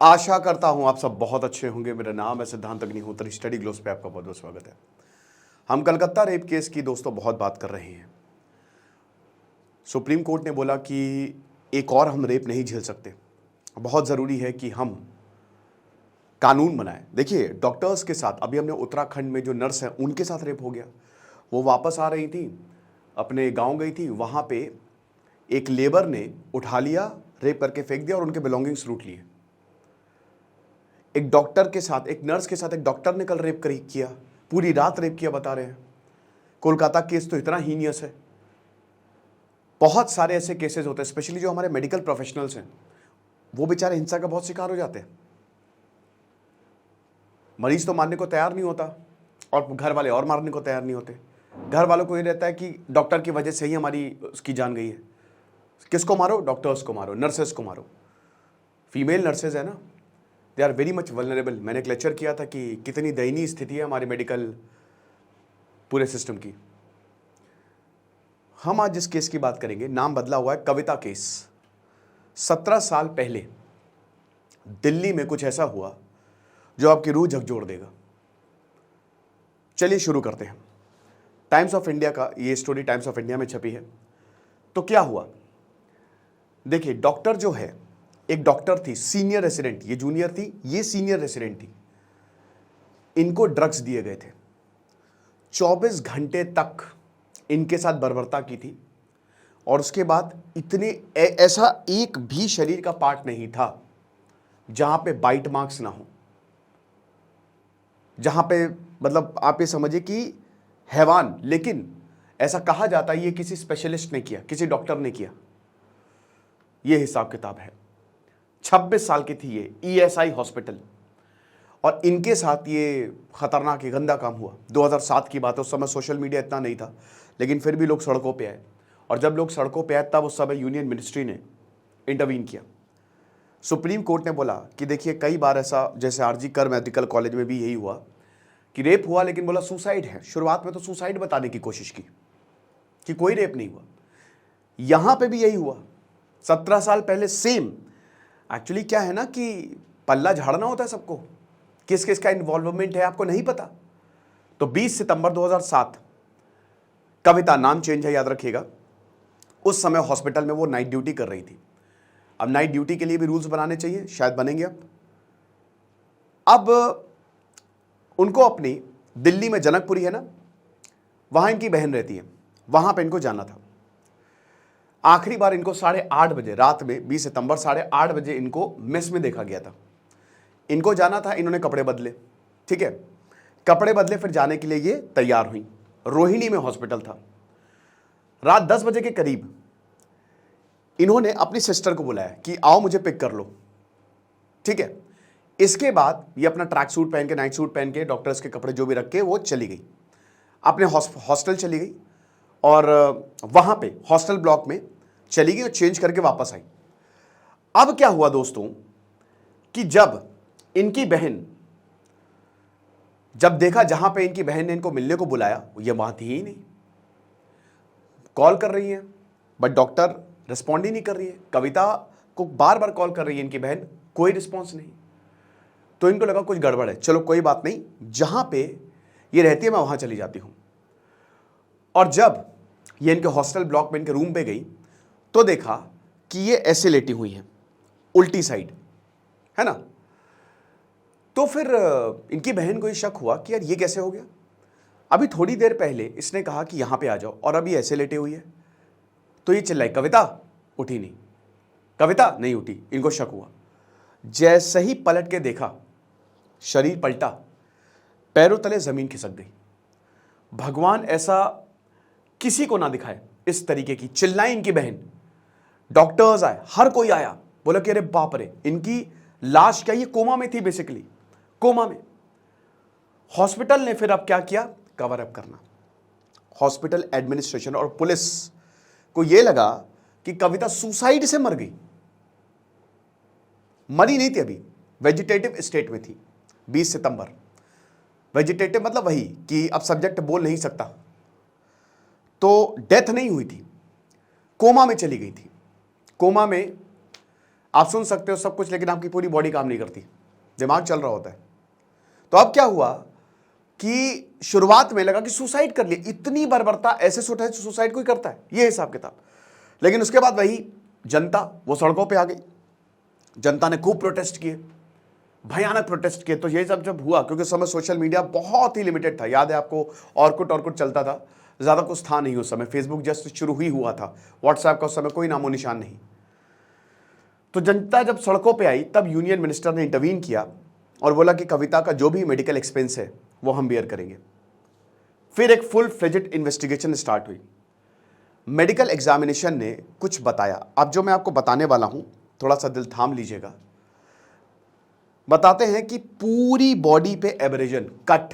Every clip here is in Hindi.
आशा करता हूं आप सब बहुत अच्छे होंगे। मेरा नाम है सिद्धांत अग्निहोत्री। स्टडी ग्लोस पे आपका बहुत बहुत स्वागत है। हम कलकत्ता रेप केस की दोस्तों बहुत बात कर रहे हैं। सुप्रीम कोर्ट ने बोला कि एक और हम रेप नहीं झेल सकते, बहुत ज़रूरी है कि हम कानून बनाएं। देखिए, डॉक्टर्स के साथ अभी हमने उत्तराखंड में जो नर्स हैं उनके साथ रेप हो गया। वो वापस आ रही थी, अपने गांव गई थी, वहाँ पे एक लेबर ने उठा लिया, रेप करके फेंक दिया और उनके बिलोंगिंग्स लूट लिए। एक डॉक्टर के साथ, एक नर्स के साथ एक डॉक्टर ने कल रेप किया, पूरी रात रेप किया, बता रहे हैं। कोलकाता केस तो इतना हीनियस है। बहुत सारे ऐसे केसेस होते हैं, स्पेशली जो हमारे मेडिकल प्रोफेशनल्स हैं, वो बेचारे हिंसा का बहुत शिकार हो जाते हैं। मरीज तो मारने को तैयार नहीं होता और घर वाले और मारने को तैयार नहीं होते। घर वालों को ये रहता है कि डॉक्टर की वजह से ही हमारी उसकी जान गई है। किसको मारो? डॉक्टर्स को मारो, नर्सेस को मारो। फीमेल नर्सेज है ना, they are very much vulnerable. मैंने एक लेक्चर किया था कि कितनी दयनीय स्थिति है हमारे मेडिकल पूरे सिस्टम की। हम आज जिस केस की बात करेंगे, नाम बदला हुआ है कविता केस। 17 साल पहले दिल्ली में कुछ ऐसा हुआ जो आपकी रूह झकझोर देगा। चलिए शुरू करते हैं। टाइम्स ऑफ इंडिया का ये स्टोरी टाइम्स ऑफ इंडिया में छपी है। तो क्या हुआ, देखिए, डॉक्टर जो है, एक डॉक्टर थी, सीनियर रेसिडेंट, ये जूनियर थी, ये सीनियर रेसिडेंट थी। इनको ड्रग्स दिए गए थे। 24 घंटे तक इनके साथ बर्बरता की थी और उसके बाद ऐसा एक भी शरीर का पार्ट नहीं था जहां पे बाइट मार्क्स ना हो, जहां पे मतलब आप ये समझिए कि हैवान। लेकिन ऐसा कहा जाता है ये किसी स्पेशलिस्ट ने किया, किसी डॉक्टर ने किया। ये हिसाब किताब है। 26 साल की थी ये, ईएसआई हॉस्पिटल, और इनके साथ ये खतरनाक, ये गंदा काम हुआ। 2007 की बात है। उस समय सोशल मीडिया इतना नहीं था, लेकिन फिर भी लोग सड़कों पे आए, और जब लोग सड़कों पे आए तब उस समय यूनियन मिनिस्ट्री ने इंटरवीन किया। सुप्रीम कोर्ट ने बोला कि देखिए, कई बार ऐसा, जैसे आरजी कर मेडिकल कॉलेज में भी यही हुआ कि रेप हुआ, लेकिन बोला सुसाइड है। शुरुआत में तो सुसाइड बताने की कोशिश की कि कोई रेप नहीं हुआ। यहां पे भी यही हुआ 17 साल पहले, सेम। एक्चुअली क्या है ना कि पल्ला झाड़ना होता है सबको, किस किस का इन्वॉल्वमेंट है आपको नहीं पता। तो 20 सितंबर 2007, कविता, नाम चेंज है याद रखिएगा। उस समय हॉस्पिटल में वो नाइट ड्यूटी कर रही थी। अब नाइट ड्यूटी के लिए भी रूल्स बनाने चाहिए, शायद बनेंगे अब उनको अपनी दिल्ली में जनकपुरी है ना, वहां इनकी बहन रहती है, वहां पे इनको जाना था। आखिरी बार इनको 8:30 बजे रात में, 20 सितंबर 8:30 बजे इनको मेस में देखा गया था। इनको जाना था, इन्होंने कपड़े बदले, ठीक है, कपड़े बदले, फिर जाने के लिए ये तैयार हुई। रोहिणी में हॉस्पिटल था। रात 10 बजे के करीब इन्होंने अपनी सिस्टर को बुलाया कि आओ मुझे पिक कर लो, ठीक है। इसके बाद ये अपना ट्रैक सूट पहन के, नाइट सूट पहन के, डॉक्टर्स के कपड़े जो भी रख के वो चली गई, अपने हॉस्टल चली गई, और वहां पे हॉस्टल ब्लॉक में चली गई और चेंज करके वापस आई। अब क्या हुआ दोस्तों कि जब इनकी बहन, जब देखा जहां पे इनकी बहन ने इनको मिलने को बुलाया, ये वहां थी ही नहीं। कॉल कर रही है बट डॉक्टर रिस्पॉन्ड ही नहीं कर रही है। कविता को बार बार कॉल कर रही है इनकी बहन, कोई रिस्पॉन्स नहीं। तो इनको लगा कुछ गड़बड़ है, चलो कोई बात नहीं, जहां पे ये रहती है मैं वहां चली जाती हूं। और जब ये इनके हॉस्टल ब्लॉक में इनके रूम पे गई तो देखा कि ये ऐसे लेटी हुई है, उल्टी साइड, है ना। तो फिर इनकी बहन को ये शक हुआ कि यार ये कैसे हो गया। अभी थोड़ी देर पहले इसने कहा कि यहां पे आ जाओ, और अभी ऐसे लेटे हुई है। तो ये चिल्लाई, कविता, उठी नहीं, कविता नहीं उठी। इनको शक हुआ। जैसे ही पलट के देखा, शरीर पलटा, पैरों तले जमीन खिसक गई। भगवान ऐसा किसी को ना दिखाए इस तरीके की। चिल्लाई इनकी बहन, डॉक्टर्स आए, हर कोई आया, बोला कि अरे बाप रे, इनकी लाश क्या, ये कोमा में थी, बेसिकली कोमा में। हॉस्पिटल ने फिर अब क्या किया, कवर अप करना। हॉस्पिटल एडमिनिस्ट्रेशन और पुलिस को यह लगा कि कविता सुसाइड से मर गई। मरी नहीं थी, अभी वेजिटेटिव स्टेट में थी। 20 सितंबर, वेजिटेटिव मतलब वही कि अब सब्जेक्ट बोल नहीं सकता, तो डेथ नहीं हुई थी, कोमा में चली गई थी। कोमा में आप सुन सकते हो सब कुछ, लेकिन आपकी पूरी बॉडी काम नहीं करती, दिमाग चल रहा होता है। तो अब क्या हुआ कि शुरुआत में लगा कि सुसाइड कर लिया, इतनी बर्बरता, ऐसे सुसाइड कोई करता है, ये हिसाब किताब। लेकिन उसके बाद वही जनता वो सड़कों पे आ गई, जनता ने खूब प्रोटेस्ट किए, भयानक प्रोटेस्ट किए। तो ये सब जब हुआ, क्योंकि उस समय सोशल मीडिया बहुत ही लिमिटेड था, याद है आपको, ऑर्कुट चलता था, ज़्यादा कुछ था नहीं उस समय, फेसबुक जस्ट शुरू ही हुआ था, व्हाट्सएप का उस समय कोई नामो निशान नहीं। तो जनता जब सड़कों पे आई तब यूनियन मिनिस्टर ने इंटरवीन किया और बोला कि कविता का जो भी मेडिकल एक्सपेंस है वो हम बेयर करेंगे। फिर एक फुल फ्लेजेड इन्वेस्टिगेशन स्टार्ट हुई। मेडिकल एग्जामिनेशन ने कुछ बताया। अब जो मैं आपको बताने वाला हूं, थोड़ा सा दिल थाम लीजिएगा। बताते हैं कि पूरी बॉडी पे एब्रेजन, कट,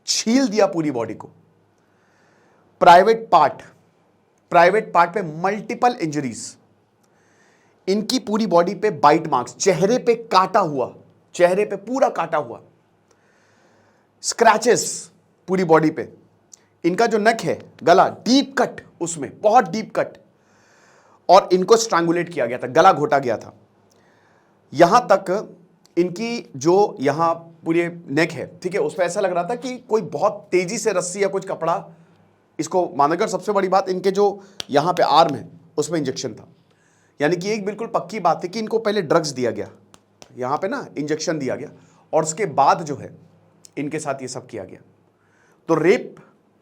छील दिया पूरी बॉडी को। प्राइवेट पार्ट पे मल्टीपल इंजरीज, इनकी पूरी बॉडी पे बाइट मार्क्स, चेहरे पे काटा हुआ, चेहरे पे पूरा काटा हुआ, स्क्रैचेस पूरी बॉडी पे। इनका जो नेक है, गला, डीप कट, उसमें बहुत डीप कट, और इनको स्ट्रैंगुलेट किया गया था, गला घोटा गया था। यहां तक इनकी जो यहां पूरी नेक है, ठीक है, उस पर ऐसा लग रहा था कि कोई बहुत तेजी से रस्सी या कुछ कपड़ा इसको मानकर। सबसे बड़ी बात, इनके जो यहां पे आर्म है उसमें इंजेक्शन था, यानी कि एक बिल्कुल पक्की बात है कि इनको पहले ड्रग्स दिया गया, यहां पे ना इंजेक्शन दिया गया, और उसके बाद जो है इनके साथ ये सब किया गया। तो रेप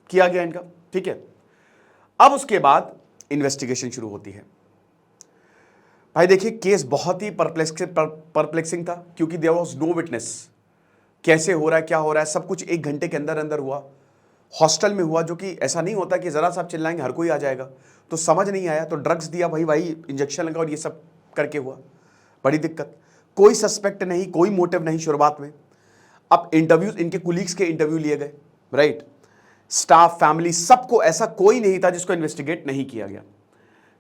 किया गया इनका, ठीक है। अब उसके बाद इन्वेस्टिगेशन शुरू होती है। भाई देखिए, केस बहुत ही परप्लेक्सिंग था, क्योंकि देयर वाज नो विटनेस। कैसे हो रहा है, क्या हो रहा है, सब कुछ 1 घंटे के अंदर अंदर हुआ। हॉस्टल में हुआ, जो कि ऐसा नहीं होता कि जरा सा आप चिल्लाएंगे हर कोई आ जाएगा। तो समझ नहीं आया, तो ड्रग्स दिया, भाई इंजेक्शन लगा और ये सब करके हुआ। बड़ी दिक्कत। कोई सस्पेक्ट नहीं, कोई मोटिव नहीं शुरुआत में। अब इंटरव्यूज, इनके कुलीग्स के इंटरव्यू लिए गए, राइट, स्टाफ, फैमिली, सबको, ऐसा कोई नहीं था जिसको इन्वेस्टिगेट नहीं किया गया।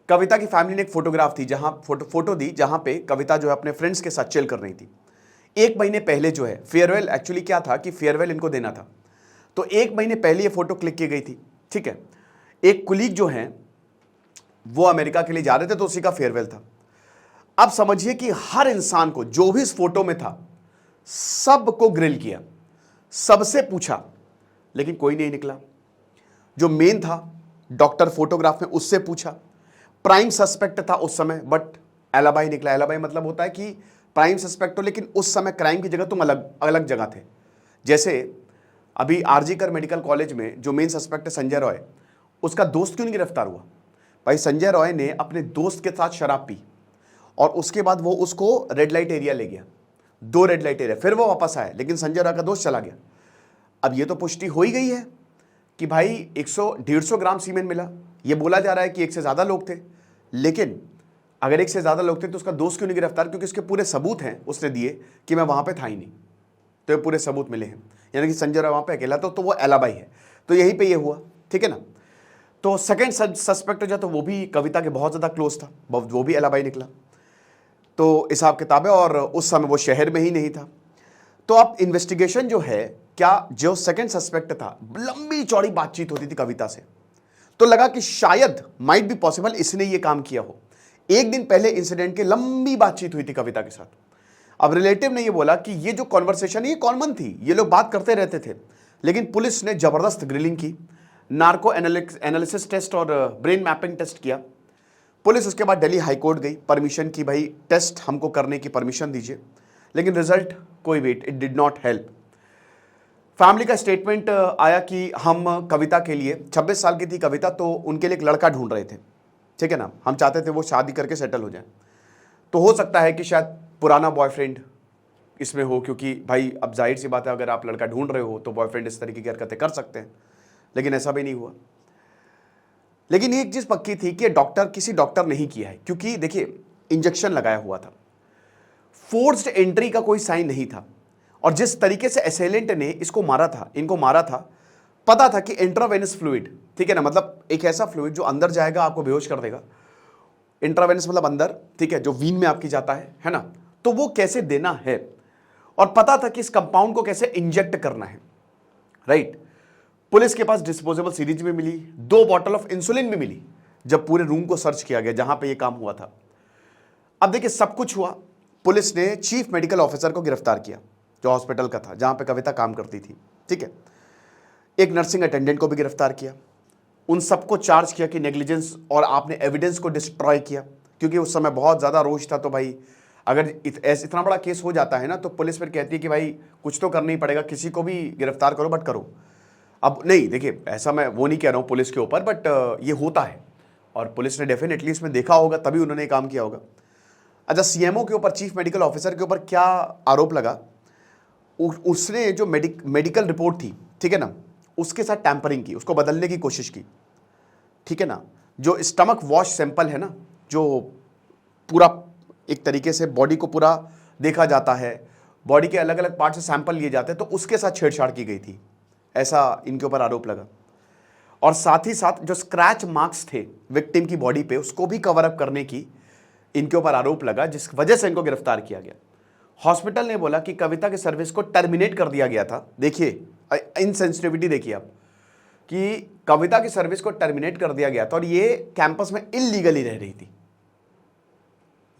कविता की फैमिली ने एक फोटोग्राफ थी, जहां फोटो दी, जहां पे कविता जो है अपने फ्रेंड्स के साथ चिल कर रही थी। 1 महीने पहले जो है फेयरवेल, एक्चुअली क्या था कि फेयरवेल इनको देना था, तो 1 महीने पहले ये फोटो क्लिक की गई थी, ठीक है। एक कुलीग जो है वो अमेरिका के लिए जा रहे थे, तो उसी का फेयरवेल था। अब समझिए कि हर इंसान को जो भी इस फोटो में था, सबको ग्रिल किया, सबसे पूछा, लेकिन कोई नहीं निकला। जो मेन था डॉक्टर फोटोग्राफ में, उससे पूछा। प्राइम सस्पेक्ट था उस समय, बट एलाबाई निकला। एलाबाई मतलब होता है कि प्राइम सस्पेक्ट हो, लेकिन उस समय क्राइम की जगह तुम अलग अलग जगह थे। जैसे अभी आरजी कर मेडिकल कॉलेज में जो मेन सस्पेक्ट है संजय रॉय, उसका दोस्त क्यों नहीं गिरफ्तार हुआ? भाई संजय रॉय ने अपने दोस्त के साथ शराब पी और उसके बाद वो उसको रेड लाइट एरिया ले गया, 2 रेड लाइट एरिया, फिर वो वापस आया, लेकिन संजय रॉय का दोस्त चला गया। अब ये तो पुष्टि हो ही गई है कि भाई 100-150 ग्राम सीमेन मिला। ये बोला जा रहा है कि 1 से ज़्यादा लोग थे, लेकिन अगर 1 से ज़्यादा लोग थे तो उसका दोस्त क्यों नहीं गिरफ्तार? क्योंकि उसके पूरे सबूत हैं उसने दिए कि मैं वहाँ पे था ही नहीं, तो ये पूरे सबूत मिले हैं, यानी कि संजय रॉय वहाँ पे अकेला था, तो वो एलाबाई है। तो यहीं पे ये हुआ, ठीक है ना। तो सेकंड सस्पेक्ट जो, तो वो भी कविता के बहुत ज़्यादा क्लोज था, वो भी एलाबाई निकला। तो हिसाब किताब है, और उस समय वो शहर में ही नहीं था। तो अब इन्वेस्टिगेशन जो है, क्या जो सेकंड सस्पेक्ट था, लंबी चौड़ी बातचीत होती थी कविता से, तो लगा कि शायद माइट बी पॉसिबल इसने ये काम किया हो। 1 दिन पहले इंसिडेंट के लंबी बातचीत हुई थी कविता के साथ। अब रिलेटिव ने ये बोला कि ये जो कॉन्वर्सेशन ये कॉमन थी, ये लोग बात करते रहते थे, लेकिन पुलिस ने जबरदस्त ग्रिलिंग की, नार्को एनालिसिस टेस्ट और ब्रेन मैपिंग टेस्ट किया। पुलिस उसके बाद दिल्ली हाईकोर्ट गई परमिशन की, भाई टेस्ट हमको करने की परमिशन दीजिए, लेकिन रिजल्ट कोई wait, it did not help. Family का स्टेटमेंट आया कि हम कविता के लिए, 26 साल की थी कविता, तो उनके लिए एक लड़का ढूंढ रहे थे, ठीक है ना। हम चाहते थे वो शादी करके सेटल हो जाए। तो हो सकता है कि शायद पुराना बॉयफ्रेंड इसमें हो, क्योंकि भाई अब जाहिर सी बात है, अगर आप लड़का ढूंढ रहे हो तो बॉयफ्रेंड इस तरीके की हरकतें कर सकते हैं, लेकिन ऐसा भी नहीं हुआ। लेकिन एक चीज़ पक्की थी कि किसी डॉक्टर नहीं किया है, क्योंकि देखिए इंजेक्शन लगाया हुआ था, फोर्स्ड एंट्री का कोई साइन नहीं था, और जिस तरीके से असेलेंट ने इनको मारा था, पता था कि इंट्रावेनस फ्लूइड, ठीक है ना, मतलब एक ऐसा फ्लूइड जो अंदर जाएगा आपको बेहोश कर देगा। इंट्रावेनस मतलब अंदर, ठीक है, जो वीन में आपकी जाता है ना, तो वो कैसे देना है, और पता था कि इस कंपाउंड को कैसे इंजेक्ट करना है, राइट। पुलिस के पास डिस्पोजेबल सीरीज भी मिली, 2 बॉटल ऑफ इंसुलिन भी मिली, जब पूरे रूम को सर्च किया गया जहां पे ये काम हुआ था। अब देखिए, सब कुछ हुआ, पुलिस ने चीफ मेडिकल ऑफिसर को गिरफ्तार किया जो हॉस्पिटल का था जहां पे कविता काम करती थी, ठीक है। एक नर्सिंग अटेंडेंट को भी गिरफ्तार किया। उन सबको चार्ज किया कि नेग्लिजेंस और आपने एविडेंस को डिस्ट्रॉय किया, क्योंकि उस समय बहुत ज़्यादा रोष था। तो भाई अगर इतना बड़ा केस हो जाता है ना, तो पुलिस फिर कहती है कि भाई कुछ तो करना ही पड़ेगा, किसी को भी गिरफ्तार करो बट करो। अब नहीं, देखिए ऐसा मैं वो नहीं कह रहा हूँ पुलिस के ऊपर, बट ये होता है और पुलिस ने डेफिनेटली इसमें देखा होगा, तभी उन्होंने काम किया होगा। अच्छा, सीएमओ के ऊपर, चीफ मेडिकल ऑफिसर के ऊपर क्या आरोप लगा? उसने जो मेडिकल रिपोर्ट थी, ठीक है ना, उसके साथ टैंपरिंग की, उसको बदलने की कोशिश की, ठीक है ना। जो स्टमक वॉश सैंपल है ना, जो पूरा एक तरीके से बॉडी को पूरा देखा जाता है, बॉडी के अलग अलग पार्ट से सैंपल लिए जाते हैं, तो उसके साथ छेड़छाड़ की गई थी, ऐसा इनके ऊपर आरोप लगा। और साथ ही साथ जो स्क्रैच मार्क्स थे विक्टिम की बॉडी पे, उसको भी कवर अप करने की इनके ऊपर आरोप लगा, जिस वजह से इनको गिरफ्तार किया गया। हॉस्पिटल ने बोला कि कविता की सर्विस को टर्मिनेट कर दिया गया था। देखिए इनसेंसिटिविटी देखिए आप, कि कविता की सर्विस को टर्मिनेट कर दिया गया था और ये कैंपस में इल्लीगली रह रही थी,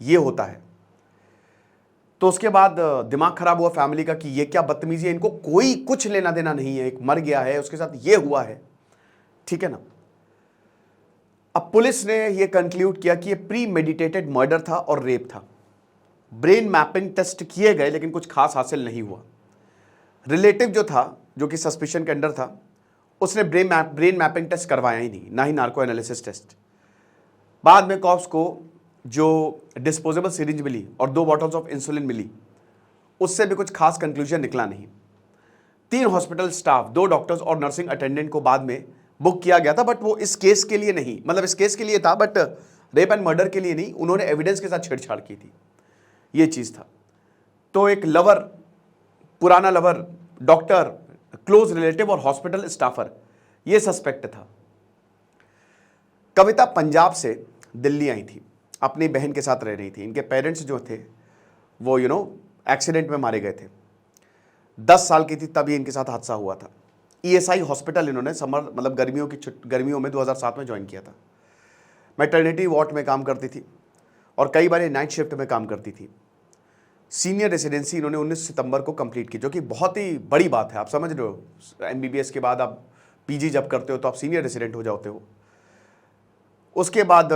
ये होता है। तो उसके बाद दिमाग खराब हुआ फैमिली का कि ये क्या बदतमीजी है, इनको कोई कुछ लेना देना नहीं है, एक मर गया है उसके साथ ये हुआ है, ठीक है ना। अब पुलिस ने ये कंक्लूड किया कि ये प्री मेडिटेटेड मर्डर था और रेप था। ब्रेन मैपिंग टेस्ट किए गए लेकिन कुछ खास हासिल नहीं हुआ। रिलेटिव जो था, जो कि सस्पिशन के अंडर था, उसने ब्रेन मैपिंग टेस्ट करवाया ही नहीं, ना ही नार्को एनालिसिस टेस्ट। बाद में कॉप्स को जो डिस्पोजेबल सिरिंज मिली और 2 बॉटल्स ऑफ इंसुलिन मिली, उससे भी कुछ खास कंक्लूजन निकला नहीं। 3 हॉस्पिटल स्टाफ, 2 डॉक्टर्स और नर्सिंग अटेंडेंट को बाद में बुक किया गया था, बट वो इस केस के लिए नहीं, मतलब इस केस के लिए था बट रेप एंड मर्डर के लिए नहीं, उन्होंने एविडेंस के साथ छेड़छाड़ की थी, ये चीज था। तो एक लवर, पुराना लवर, डॉक्टर, क्लोज रिलेटिव और हॉस्पिटल स्टाफर, ये सस्पेक्ट था। कविता पंजाब से दिल्ली आई थी, अपनी बहन के साथ रह रही थी। इनके पेरेंट्स जो थे वो एक्सीडेंट में मारे गए थे। 10 साल की थी तब ये इनके साथ हादसा हुआ था। ईएसआई हॉस्पिटल इन्होंने मतलब गर्मियों में 2007 में ज्वाइन किया था। मैटरनिटी वार्ड में काम करती थी और कई बार नाइट शिफ्ट में काम करती थी। सीनियर रेसिडेंसी इन्होंने 19 सितंबर को कंप्लीट की, जो कि बहुत ही बड़ी बात है। आप समझ रहे हो, एमबीबीएस के बाद आप पीजी जब करते हो तो आप सीनियर रेसिडेंट हो जाते हो। उसके बाद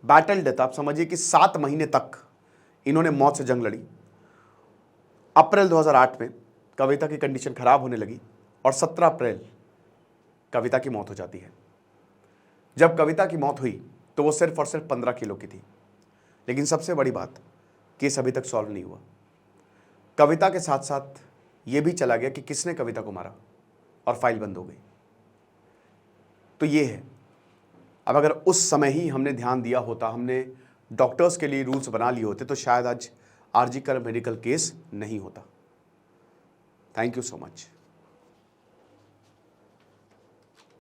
बैटल डेथ, आप समझिए कि 7 महीने तक इन्होंने मौत से जंग लड़ी। अप्रैल 2008 में कविता की कंडीशन खराब होने लगी और 17 अप्रैल कविता की मौत हो जाती है। जब कविता की मौत हुई तो वो सिर्फ और सिर्फ 15 किलो की थी। लेकिन सबसे बड़ी बात, केस अभी तक सॉल्व नहीं हुआ। कविता के साथ साथ ये भी चला गया कि किसने कविता को मारा, और फाइल बंद हो गई। तो ये है। अब अगर उस समय ही हमने ध्यान दिया होता, हमने डॉक्टर्स के लिए रूल्स बना लिए होते, तो शायद आज आरजी कर मेडिकल केस नहीं होता। Thank you so much.